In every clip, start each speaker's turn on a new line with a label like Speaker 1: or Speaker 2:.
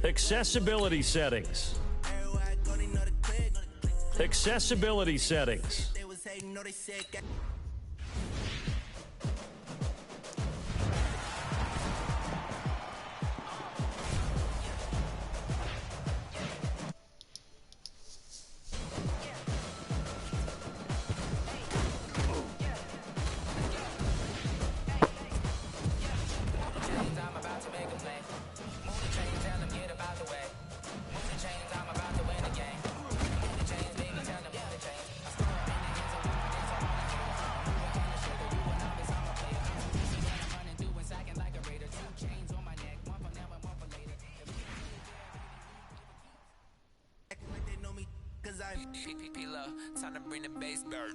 Speaker 1: Accessibility settings. Accessibility settings.
Speaker 2: Time to bring the bass back.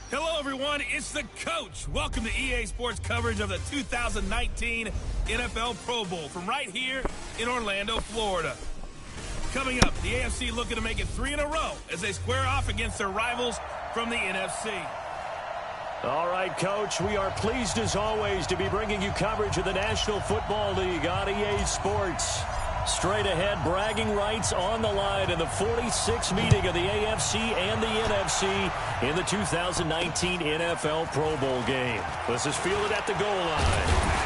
Speaker 3: Hello, everyone. It's the coach. Welcome to EA Sports coverage of the 2019 NFL Pro Bowl from right here in Orlando, Florida. Coming up, the AFC looking to make it 3 in a row as they square off against their rivals from the NFC.
Speaker 1: All right, Coach, we are pleased as always to be bringing you coverage of the National Football League on EA Sports. Straight ahead, bragging rights on the line in the 46th meeting of the AFC and the NFC in the 2019 NFL Pro Bowl game. This is fielded at the goal line.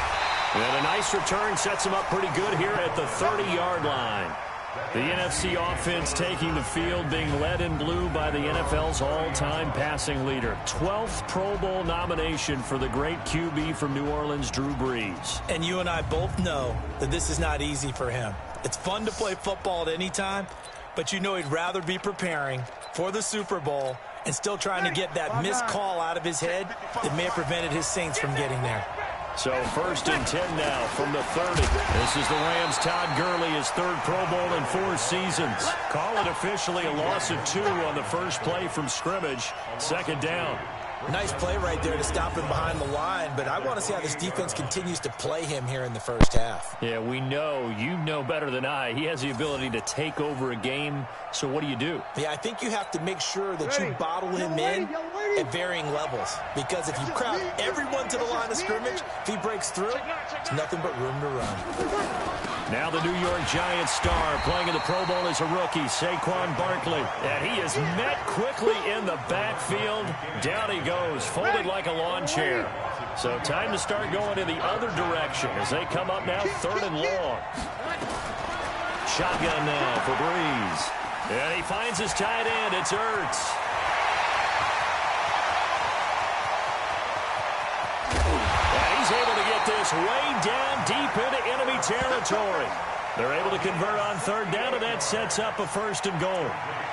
Speaker 1: And a nice return sets him up pretty good here at the 30-yard line. The NFC offense taking the field, being led in blue by the NFL's all-time passing leader. 12th Pro Bowl nomination for the great QB from New Orleans, Drew Brees.
Speaker 4: And you and I both know that this is not easy for him. It's fun to play football at any time, but you know he'd rather be preparing for the Super Bowl and still trying to get that missed call out of his head that may have prevented his Saints from getting there.
Speaker 1: So 1st and 10 now from the 30. This is the Rams' Todd Gurley, his 3rd Pro Bowl in 4 seasons. Call it officially a loss of 2 on the first play from scrimmage. 2nd down.
Speaker 4: Nice play right there to stop him behind the line, but I want to see how this defense continues to play him here in the first half.
Speaker 1: Yeah, we know, you know better than I, he has the ability to take over a game. So what do you do?
Speaker 4: Yeah, I think you have to make sure that you bottle him in at varying levels, because if you crowd everyone to the line of scrimmage, if he breaks through, it's nothing but room to run.
Speaker 1: Now the New York Giants star playing in the Pro Bowl as a rookie, Saquon Barkley. And he is met quickly in the backfield. Down he goes, folded like a lawn chair. So time to start going in the other direction as they come up now 3rd and long. Shotgun now for Brees. And he finds his tight end. It's Ertz. And he's able to get this way down deep into enemy territory. They're able to convert on 3rd down, and that sets up a 1st and goal.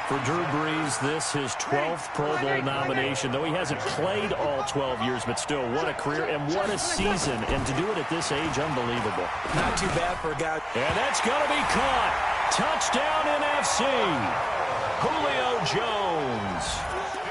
Speaker 1: For Drew Brees, this his 12th Pro Bowl nomination, though he hasn't played all 12 years, but still, what a career and what a season. And to do it at this age, unbelievable.
Speaker 4: Not too bad for a guy.
Speaker 1: And that's going to be caught. Touchdown NFC. Julio Jones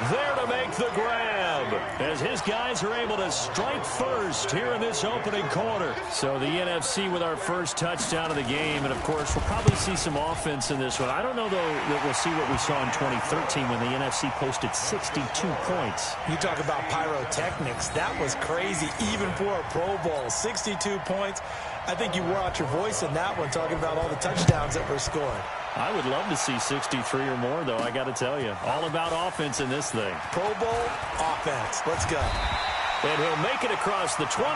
Speaker 1: there to make the grab as his guys are able to strike first here in this opening quarter. So the NFC with our first touchdown of the game, and of course we'll probably see some offense in this one. I don't know though that we'll see what we saw in 2013 when the NFC posted 62 points.
Speaker 4: You talk about pyrotechnics, that was crazy even for a Pro Bowl. 62 points. I think you wore out your voice in that one talking about all the touchdowns that were scored.
Speaker 1: I would love to see 63 or more, though, I got to tell you. All about offense in this thing.
Speaker 4: Pro Bowl offense. Let's go.
Speaker 1: And he'll make it across the 20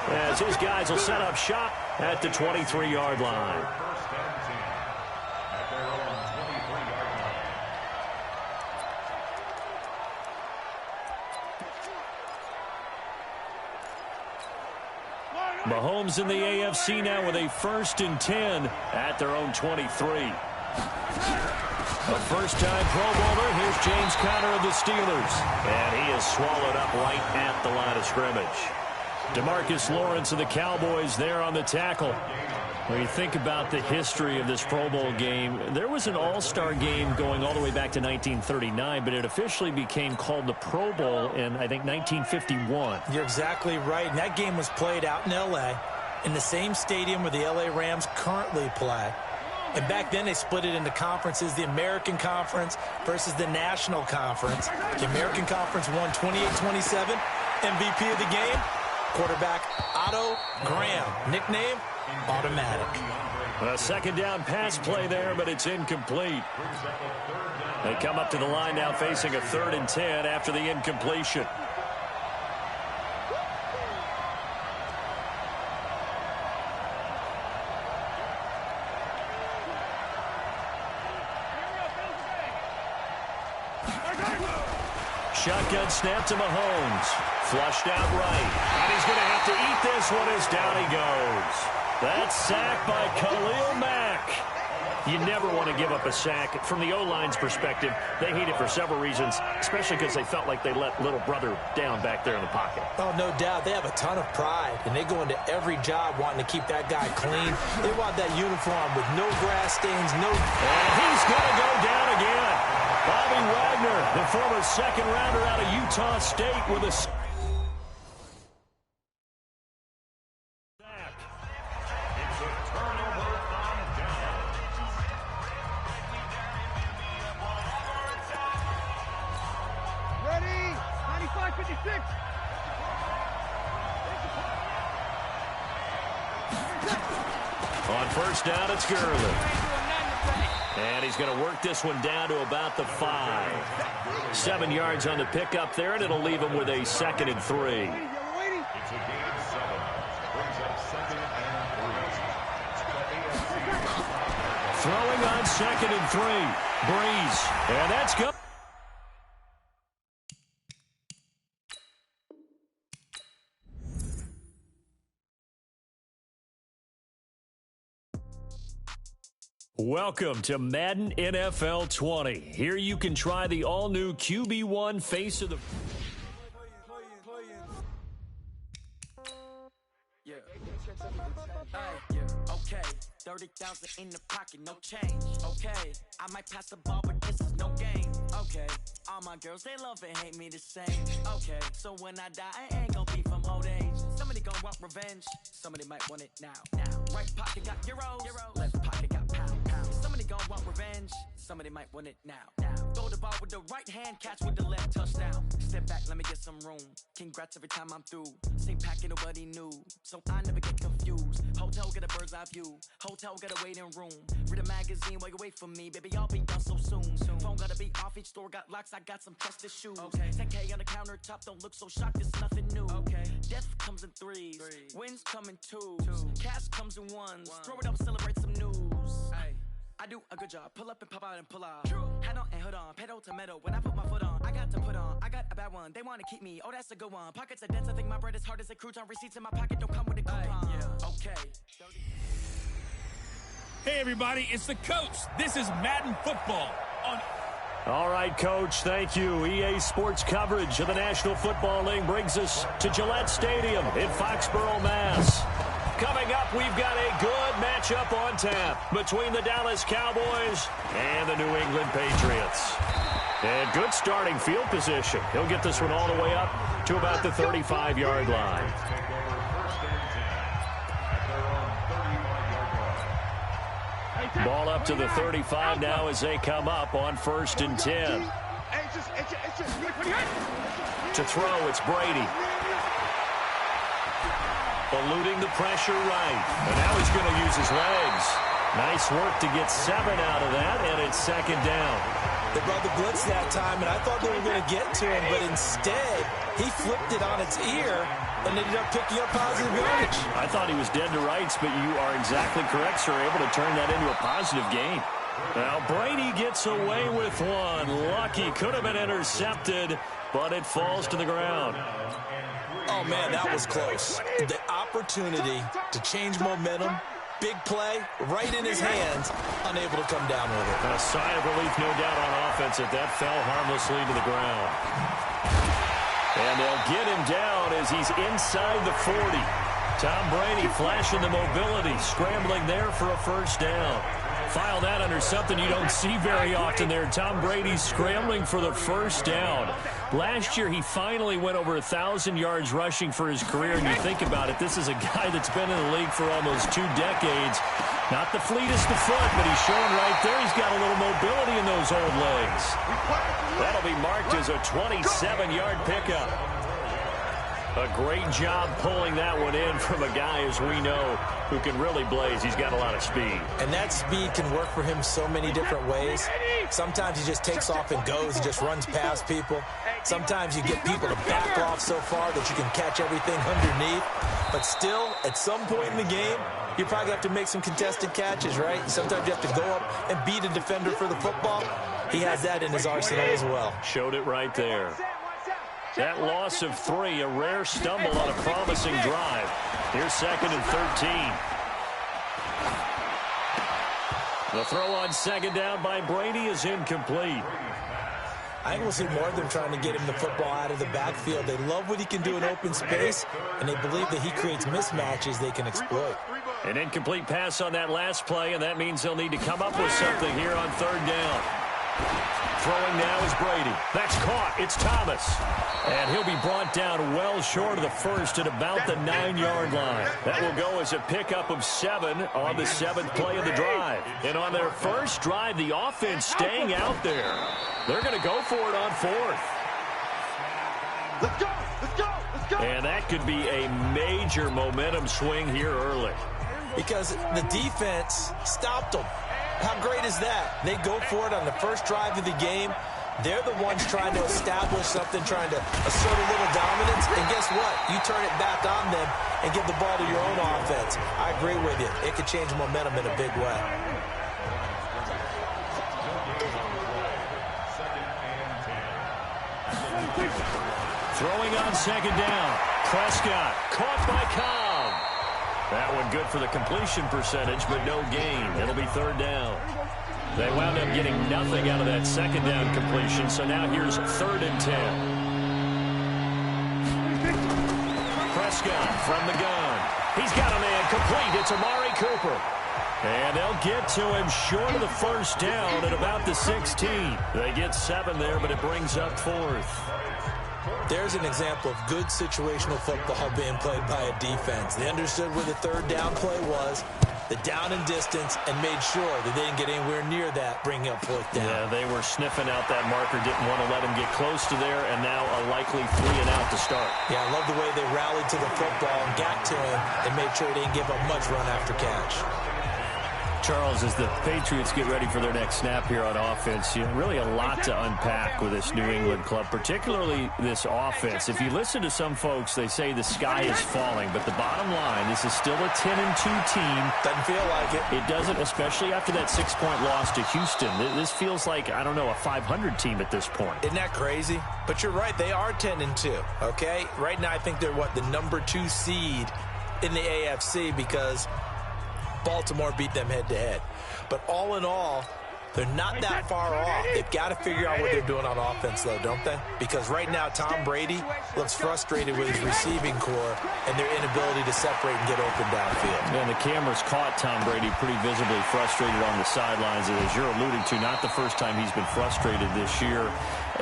Speaker 1: as his guys will set up shop at the 23-yard line. Mahomes in the AFC now with a 1st and 10 at their own 23. A first-time Pro Bowler. Here's James Conner of the Steelers. And he is swallowed up right at the line of scrimmage. DeMarcus Lawrence of the Cowboys there on the tackle. When you think about the history of this Pro Bowl game, there was an all-star game going all the way back to 1939, but it officially became called the Pro Bowl in, I think, 1951.
Speaker 4: You're exactly right. And that game was played out in L.A., in the same stadium where the L.A. Rams currently play. And back then, they split it into conferences, the American Conference versus the National Conference. The American Conference won 28-27. MVP of the game, quarterback Otto Graham, nickname Automatic.
Speaker 1: A second down pass play there, but it's incomplete. They come up to the line now facing a 3rd and 10 after the incompletion. Shotgun snap to Mahomes. Flushed out right. And he's going to have to eat this one as down he goes. That's sacked by Khalil Mack. You never want to give up a sack. From the O-line's perspective, they hate it for several reasons, especially because they felt like they let little brother down back there in the pocket.
Speaker 4: Oh, no doubt. They have a ton of pride, and they go into every job wanting to keep that guy clean. They want that uniform with no grass stains, no...
Speaker 1: And he's going to go down again. Bobby Wagner, the former second-rounder out of Utah State with a... On first down, it's Gurley. And he's going to work this one down to about the 5. 7 yards on the pickup there, and it'll leave him with a 2nd and 3. Throwing on 2nd and 3. Breeze. And that's good. Welcome to Madden NFL 20. Here you can try the all-new QB1 face of the...
Speaker 2: Yeah. Okay. 30,000 in the pocket, no change. Okay. I might pass the ball, but this is no game. Okay. All my girls, they love and hate me the same. Okay. So when I die, I ain't gonna be from old age. Somebody gonna want revenge. Somebody might want it now. Right pocket got euros. Left pocket got pound. Somebody gon' want revenge. Somebody might want it now. Throw the ball with the right hand, catch with the left, touchdown. Step back, let me get some room. Congrats every time I'm through. Same packet, nobody knew, so I never get confused. Hotel get a bird's eye view. Hotel get a waiting room. Read a magazine while you wait for me, baby. I'll be done so soon. Phone gotta be off, each store got locks. I got some tested shoes. 10K on the countertop, don't look so shocked. It's nothing new. Death comes in threes. Wins come in twos. Cash comes in ones. Throw it up, celebrate some news. I do a good job. Pull up and pop out and pull out. Head on and hood on. Pedal to metal. When I put my foot on, I got to put on. I got a bad one. They want to keep me. Oh, that's a good one. Pockets are dense. I think my bread is hard as a crouton. Receipts in my pocket don't come with a coupon. Okay.
Speaker 3: Hey, everybody, it's the coach. This is Madden Football on...
Speaker 1: All right, Coach, thank you. EA Sports coverage of the National Football League brings us to Gillette Stadium in Foxborough, Mass. Coming up, we've got a good matchup on tap between the Dallas Cowboys and the New England Patriots. And good starting field position. He'll get this one all the way up to about the 35-yard line. Ball up to the 35 now as they come up on 1st and 10. To throw, it's Brady. Eluding the pressure right. And now he's going to use his legs. Nice work to get 7 out of that, and it's 2nd down.
Speaker 4: They brought the blitz that time, and I thought they were going to get to him, but instead, he flipped it on its ear and ended up picking up positive yardage.
Speaker 1: I thought he was dead to rights, but you are exactly correct, sir. Able to turn that into a positive gain. Now, Brady gets away with one. Lucky. Could have been intercepted, but it falls to the ground.
Speaker 4: Oh, man, that was close. The opportunity to change momentum, big play, right in his hands, unable to come down with it.
Speaker 1: A sigh of relief, no doubt, on offense that fell harmlessly to the ground. And they'll get him down as he's inside the 40. Tom Brady flashing the mobility, scrambling there for a first down. File that under something you don't see very often there. Tom Brady scrambling for the first down. Last year, he finally went over 1,000 yards rushing for his career, and you think about it, this is a guy that's been in the league for almost 2 decades. Not the fleetest of foot, but he's showing right there he's got a little mobility in those old legs. That'll be marked as a 27-yard pickup. A great job pulling that one in from a guy, as we know, who can really blaze. He's got a lot of speed.
Speaker 4: And that speed can work for him so many different ways. Sometimes he just takes off and goes. He just runs past people. Sometimes you get people to back off so far that you can catch everything underneath. But still, at some point in the game, you probably have to make some contested catches, right? Sometimes you have to go up and beat a defender for the football. He has that in his arsenal as well.
Speaker 1: Showed it right there. That loss of 3, a rare stumble on a promising drive. Here's 2nd and 13. The throw on 2nd down by Brady is incomplete.
Speaker 4: I think we'll see more of them trying to get him the football out of the backfield. They love what he can do in open space, and they believe that he creates mismatches they can exploit.
Speaker 1: An incomplete pass on that last play, and that means they'll need to come up with something here on 3rd down. Throwing now is Brady. That's caught. It's Thomas. And he'll be brought down well short of the first at about the 9-yard line. That will go as a pickup of 7 on the 7th play of the drive. And on their first drive, the offense staying out there. They're going to go for it on 4th.
Speaker 5: Let's go! Let's go! Let's go!
Speaker 1: And that could be a major momentum swing here early.
Speaker 4: Because the defense stopped them. How great is that? They go for it on the first drive of the game. They're the ones trying to establish something, trying to assert a little dominance. And guess what? You turn it back on them and give the ball to your own offense. I agree with you. It could change momentum in a big way.
Speaker 1: Throwing on 2nd down. Prescott caught by Cobb. That one good for the completion percentage, but no gain. It'll be 3rd down. They wound up getting nothing out of that 2nd down completion, so now here's 3rd and 10. Prescott from the gun. He's got a man complete. It's Amari Cooper. And they'll get to him short of the first down at about the 16. They get 7 there, but it brings up 4th.
Speaker 4: There's an example of good situational football being played by a defense. They understood where the 3rd down play was, the down and distance, and made sure that they didn't get anywhere near that, bringing up 4th down.
Speaker 1: Yeah, they were sniffing out that marker, didn't want to let him get close to there, and now a likely 3 and out to start.
Speaker 4: Yeah, I love the way they rallied to the football and got to him and made sure they didn't give up much run after catch.
Speaker 1: Charles, as the Patriots get ready for their next snap here on offense, really a lot to unpack with this New England club, particularly this offense. If you listen to some folks, they say the sky is falling, but the bottom line, this is still a 10-2 team.
Speaker 4: Doesn't feel like it.
Speaker 1: It doesn't, especially after that 6-point loss to Houston. This feels like, I don't know, a 500 team at this point.
Speaker 4: Isn't that crazy? But you're right, they are 10-2, okay? Right now, I think they're, the number 2 seed in the AFC because Baltimore beat them head-to-head. But all in all, they're not that far off. They've got to figure out what they're doing on offense, though, don't they? Because right now, Tom Brady looks frustrated with his receiving core and their inability to separate and get open downfield.
Speaker 1: And the cameras caught Tom Brady pretty visibly frustrated on the sidelines. And as you're alluding to, not the first time he's been frustrated this year.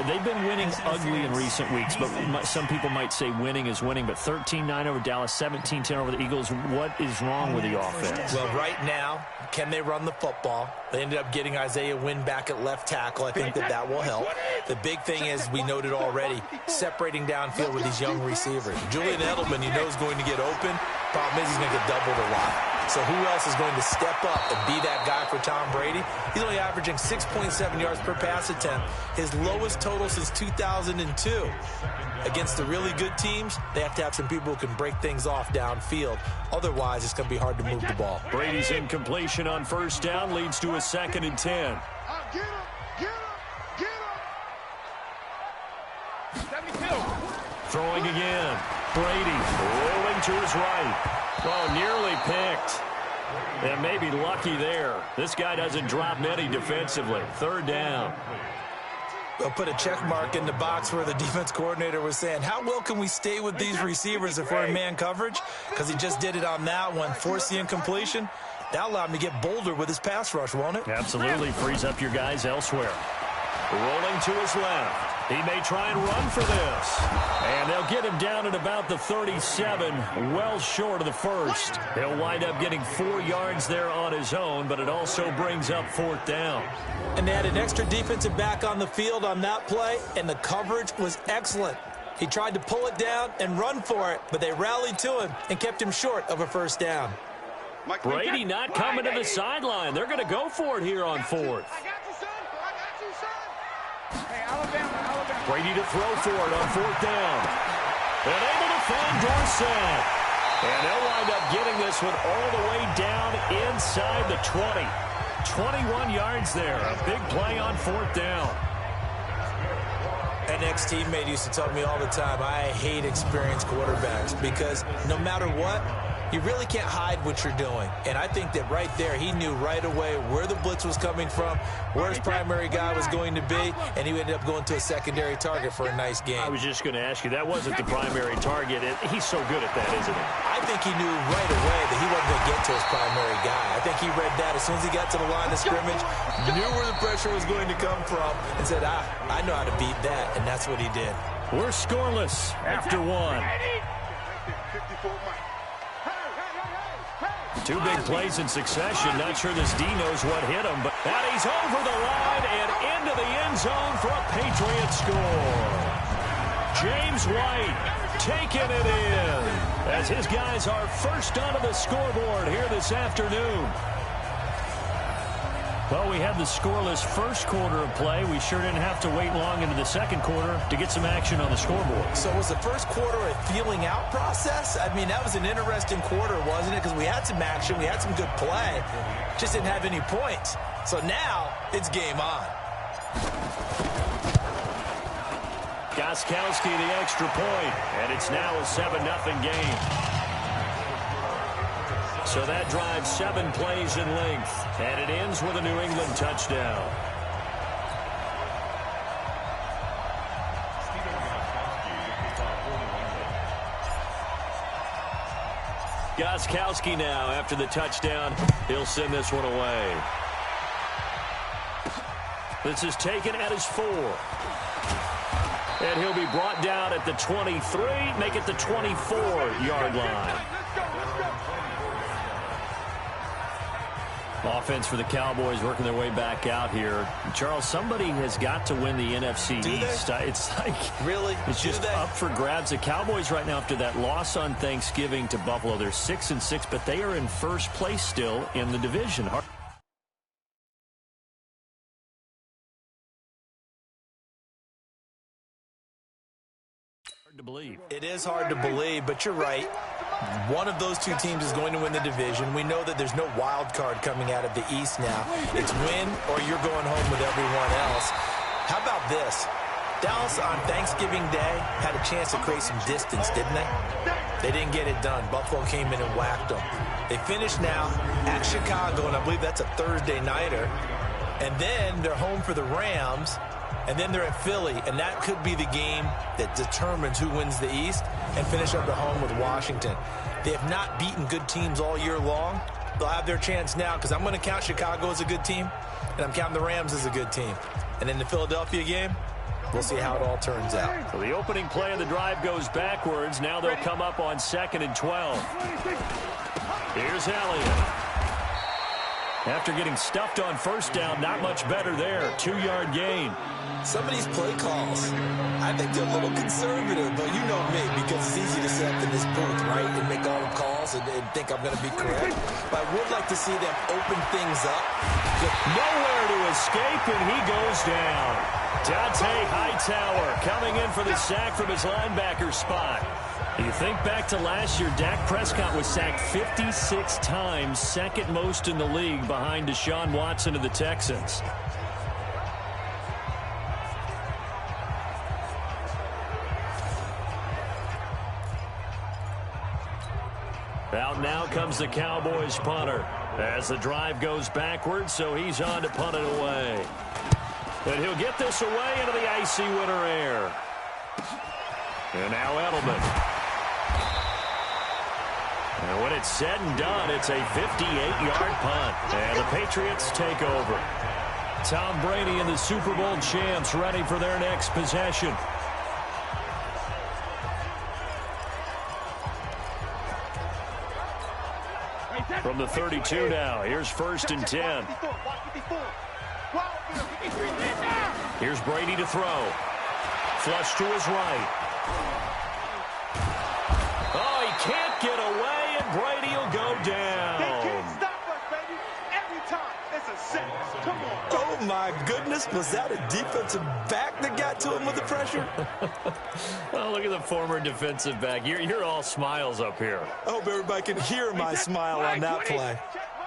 Speaker 1: They've been winning ugly in recent weeks, but some people might say winning is winning. But 13-9 over Dallas, 17-10 over the Eagles. What is wrong with the offense?
Speaker 4: Well, right now, can they run the football? They ended up getting Isaiah Wynn back at left tackle. I think that will help. The big thing is, we noted already, separating downfield with these young receivers. Julian Edelman, you know, is going to get open. Problem is, he's going to get doubled a lot. So who else is going to step up and be that guy for Tom Brady? He's only averaging 6.7 yards per pass attempt, his lowest total since 2002. Against the really good teams, they have to have some people who can break things off downfield. Otherwise, it's going to be hard to move the ball.
Speaker 1: Brady's incompletion on first down leads to a 2nd and 10.
Speaker 5: Get him! Get him! Get him! 72.
Speaker 1: Throwing again. Brady rolling to his right. Oh, nearly picked. And maybe lucky there. This guy doesn't drop many defensively. 3rd down.
Speaker 4: They'll put a check mark in the box where the defense coordinator was saying, how well can we stay with these receivers if we're in man coverage? Because he just did it on that one, forced the incompletion. That'll allow him to get bolder with his pass rush, won't it?
Speaker 1: Absolutely. Frees up your guys elsewhere. Rolling to his left. He may try and run for this. And they'll get him down at about the 37, well short of the first. He'll wind up getting 4 yards there on his own, but it also brings up 4th down.
Speaker 4: And they had an extra defensive back on the field on that play, and the coverage was excellent. He tried to pull it down and run for it, but they rallied to him and kept him short of a first down.
Speaker 1: Brady not coming to the sideline. They're going to go for it here on 4th. Brady to throw for it on 4th down. And able to find Dorsett. And they'll wind up getting this one all the way down inside the 20. 21 yards there. A big play on 4th down.
Speaker 4: An ex-teammate used to tell me all the time, I hate experienced quarterbacks because no matter what, you really can't hide what you're doing. And I think that right there, he knew right away where the blitz was coming from, where his primary guy was going to be, and he ended up going to a secondary target for a nice game.
Speaker 1: I was just going to ask you, that wasn't the primary target. He's so good at that, isn't he?
Speaker 4: I think he knew right away that he wasn't going to get to his primary guy. I think he read that as soon as he got to the line of scrimmage, knew where the pressure was going to come from, and said, I know how to beat that, and that's what he did.
Speaker 1: We're scoreless after 1. 2 big plays in succession. Not sure this D knows what hit him, but that he's over the line and into the end zone for a Patriot score. James White taking it in as his guys are first onto the scoreboard here this afternoon. Well, we had the scoreless first quarter of play. We sure didn't have to wait long into the second quarter to get some action on the scoreboard.
Speaker 4: So was the first quarter a feeling out process? I mean, that was an interesting quarter, wasn't it? Because we had some action, we had some good play, just didn't have any points. So now it's game on.
Speaker 1: Gostkowski the extra point, and it's now a 7-0 game. So that drives 7 plays in length, and it ends with a New England touchdown. Gostkowski now, after the touchdown, he'll send this one away. This is taken at his 4. And he'll be brought down at the 23, make it the 24-yard line. Offense for the Cowboys working their way back out here. Charles, somebody has got to win the NFC East. It's like
Speaker 4: really,
Speaker 1: it's just up for grabs. The Cowboys right now, after that loss on Thanksgiving to Buffalo, they're 6-6, but they are in first place still in the division. Hard to believe.
Speaker 4: It is hard to believe, but you're right. One of those 2 teams is going to win the division. We know that there's no wild card coming out of the East now. It's win or you're going home with everyone else. How about this? Dallas on Thanksgiving Day had a chance to create some distance, didn't they? They didn't get it done. Buffalo came in and whacked them. They finish now at Chicago, and I believe that's a Thursday nighter. And then they're home for the Rams. And then they're at Philly, and that could be the game that determines who wins the East, and finish up at home with Washington. They have not beaten good teams all year long. They'll have their chance now, because I'm going to count Chicago as a good team, and I'm counting the Rams as a good team. And in the Philadelphia game, we'll see how it all turns out.
Speaker 1: So the opening play of the drive goes backwards. Now they'll come up on 2nd and 12. Here's Elliott. After getting stuffed on first down, not much better there. 2-yard gain.
Speaker 4: Some of these play calls, I think they're a little conservative, but you know me, because it's easy to sit up in this booth, right, and make all the calls and think I'm going to be correct. But I would like to see them open things up.
Speaker 1: Nowhere to escape, and he goes down. Dante Hightower coming in for the sack from his linebacker spot. You think back to last year, Dak Prescott was sacked 56 times, second most in the league behind Deshaun Watson of the Texans. Out now comes the Cowboys punter as the drive goes backwards, so he's on to punt it away. And he'll get this away into the icy winter air. And now Edelman. And when it's said and done, it's a 58-yard punt. And the Patriots take over. Tom Brady and the Super Bowl champs ready for their next possession. From the 32 now, here's 1st and 10. Here's Brady to throw. Flush to his right. Oh, he can't get away, and Brady will go down.
Speaker 5: They can't stop us, baby. Every time, it's a set. Come on.
Speaker 4: Oh, my goodness. Was that a defensive back that got to him with the pressure?
Speaker 1: Well, look at the former defensive back. You're all smiles up here.
Speaker 4: I hope everybody can hear my smile on that play.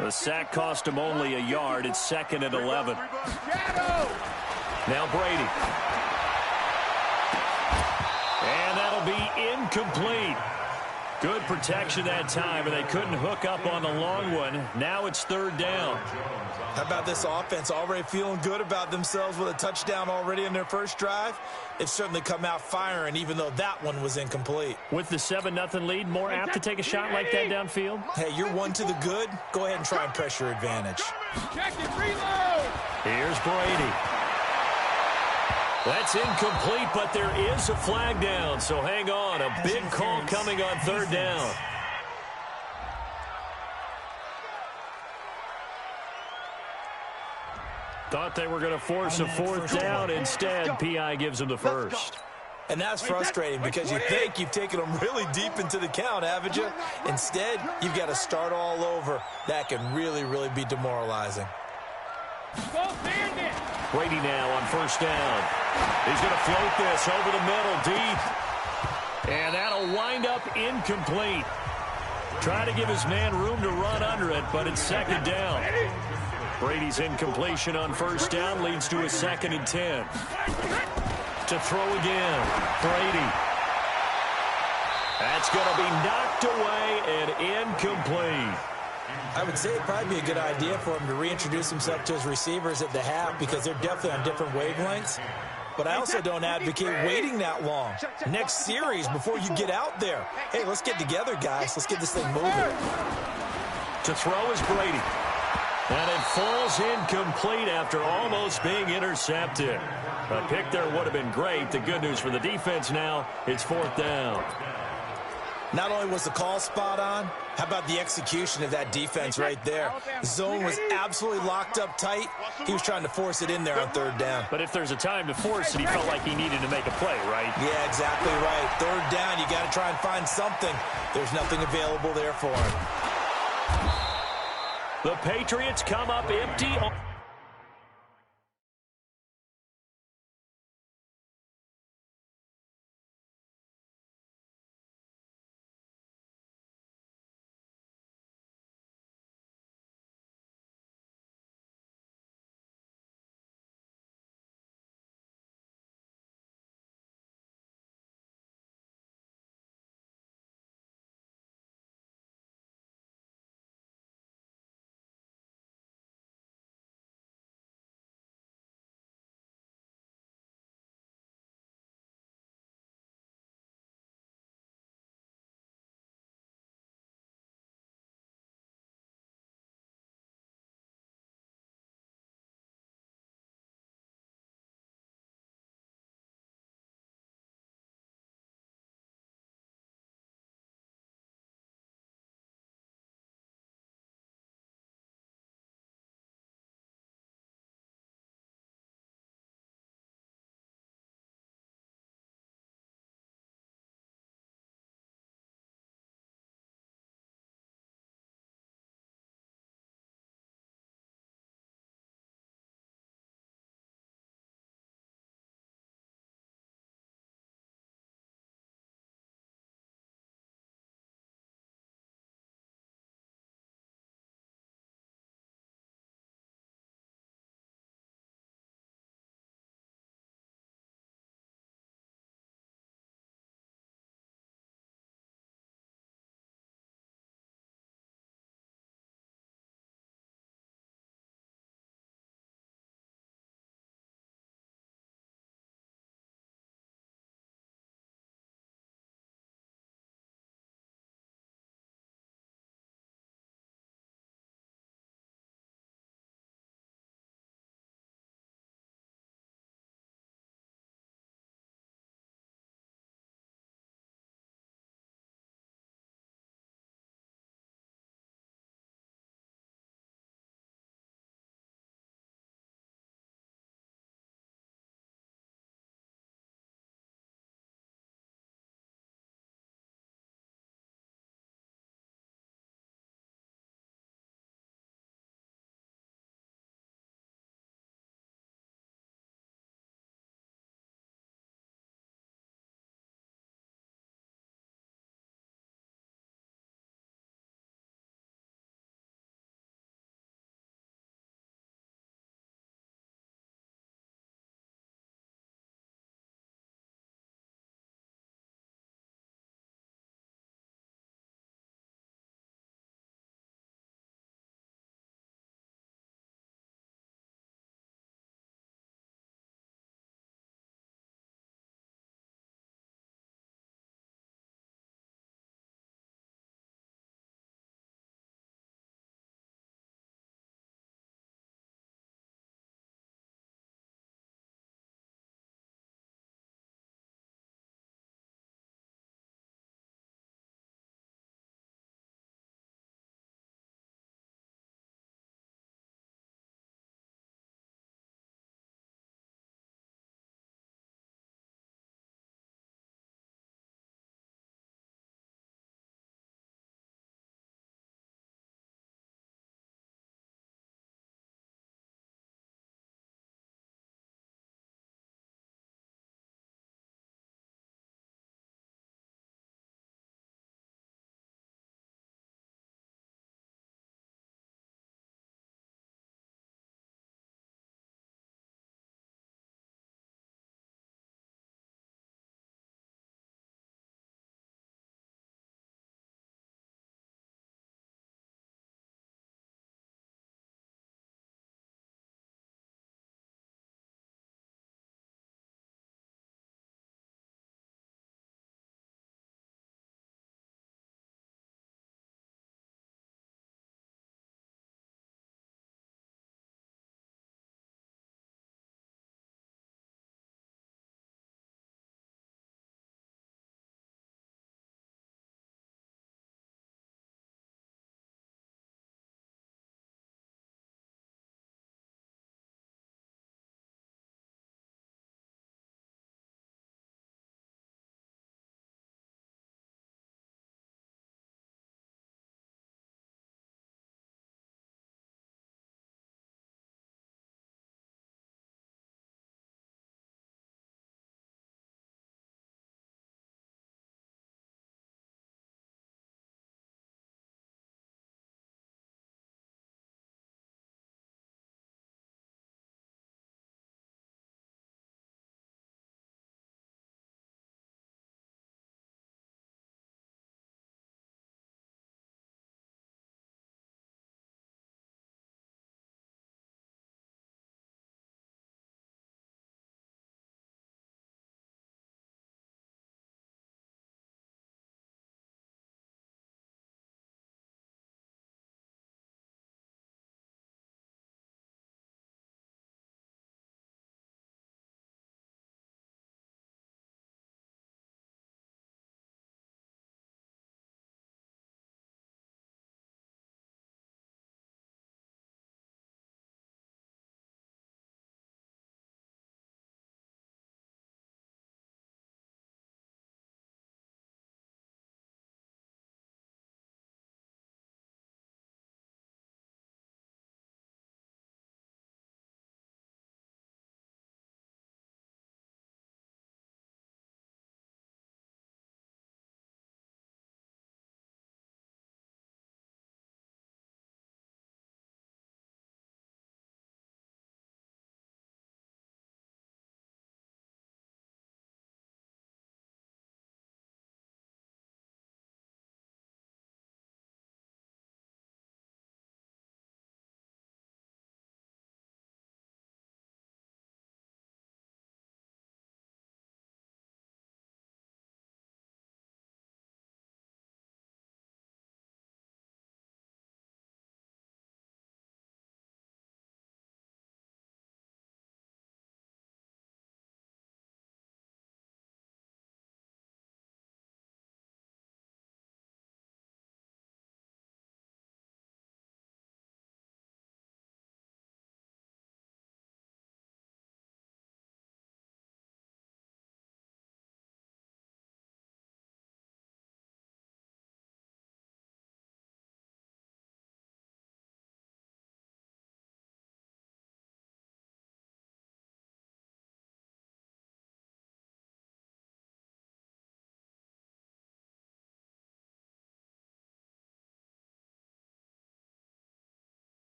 Speaker 1: The sack cost him only a yard. It's 2nd and 11. Now Brady. And that'll be incomplete. Good protection that time, and they couldn't hook up on the long one. Now it's 3rd down.
Speaker 4: How about this offense already feeling good about themselves with a touchdown already in their first drive? They've certainly come out firing, even though that one was incomplete.
Speaker 1: With the 7-0 lead, more apt to take a shot like that downfield?
Speaker 4: Hey, you're one to the good. Go ahead and try and press your advantage.
Speaker 5: Check it, reload.
Speaker 1: Here's Brady. That's incomplete, but there is a flag down, so hang on. A big call coming on 3rd down. Thought they were going to force a 4th down. Instead, P.I. gives them the first.
Speaker 4: And that's frustrating because you think you've taken them really deep into the count, haven't you? Instead, you've got to start all over. That can really, really be demoralizing.
Speaker 1: Brady now on 1st down. He's going to float this over the middle deep. And that'll wind up incomplete. Trying to give his man room to run under it, but it's 2nd down. Brady's incompletion on 1st down leads to a 2nd and 10. To throw again. Brady. That's going to be knocked away and incomplete.
Speaker 4: I would say it'd probably be a good idea for him to reintroduce himself to his receivers at the half because they're definitely on different wavelengths. But I also don't advocate waiting that long. Next series before you get out there. Hey, let's get together, guys. Let's get this thing moving.
Speaker 1: To throw is Brady. And it falls incomplete after almost being intercepted. A pick there would have been great. The good news for the defense now, it's 4th down.
Speaker 4: Not only was the call spot on, how about the execution of that defense right there? The zone was absolutely locked up tight. He was trying to force it in there on 3rd down.
Speaker 1: But if there's a time to force it, he felt like he needed to make a play, right?
Speaker 4: Yeah, exactly right. 3rd down, you got to try and find something. There's nothing available there for him.
Speaker 1: The Patriots come up empty.